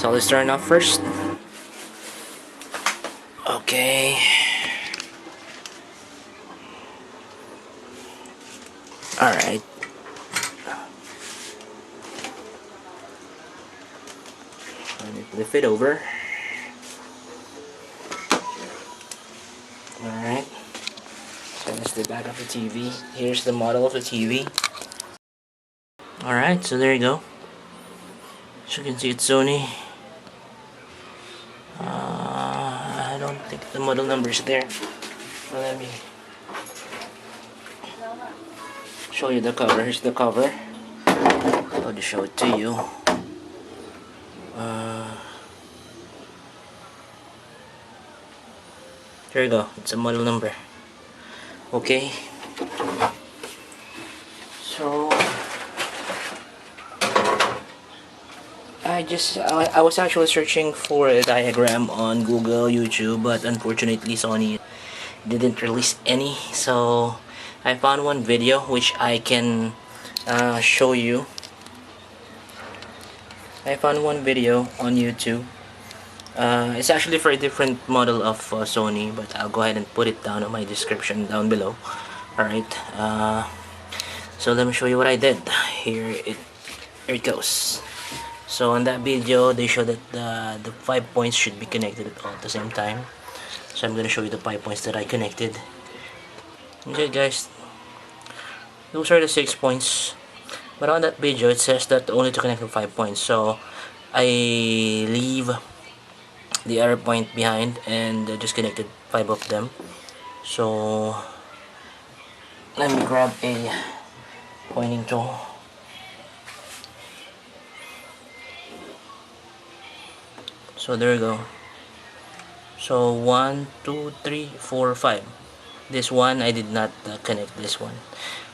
So let's start off first. Okay. Alright. Let me flip it over. Alright. So that's the back of the TV. Here's the model of the TV. Alright, so there you go. As you can see, it's Sony. I don't think the model number is there. Well, let me show you the cover. Here's the cover. I'll just show it to you. There you go. It's a model number. Okay. So I was actually searching for a diagram on Google, YouTube, but unfortunately Sony didn't release any. So I found one video which I can show you. I found one video on YouTube. It's actually for a different model of Sony, but I'll go ahead and put it down in my description down below. Alright, so let me show you what I did. Here it goes. So on that video, they show that the 5 points should be connected at the same time. So I'm going to show you the 5 points that I connected. Okay guys, those are the 6 points. But on that video, it says that only to connect the 5 points. So I leave the other point behind and just connected 5 of them. So let me grab a pointing tool. So there we go. So 1, 2, 3, 4, 5. This one I did not connect this one.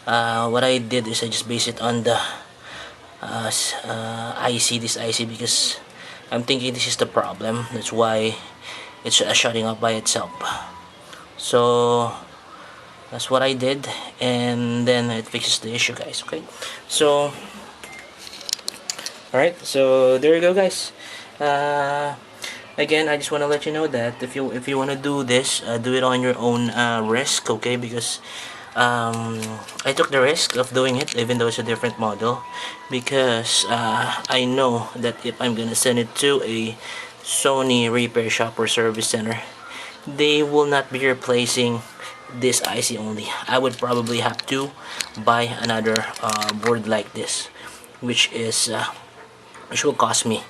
What I did is I just based it on the IC, this IC, because I'm thinking this is the problem. That's why it's shutting up by itself. So that's what I did, and then it fixes the issue, guys. Okay, so alright, so there you go, guys. Again, I just want to let you know that if you want to do this, do it on your own risk, okay? Because I took the risk of doing it, even though it's a different model, because I know that if I'm gonna send it to a Sony repair shop or service center, they will not be replacing this IC only. I would probably have to buy another board like this, which will cost me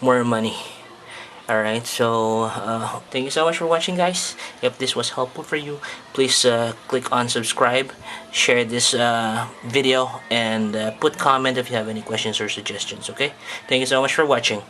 more money. Alright, so thank you so much for watching, guys. If this was helpful for you, please click on subscribe, share this video, and put comment if you have any questions or suggestions. Okay, thank you so much for watching.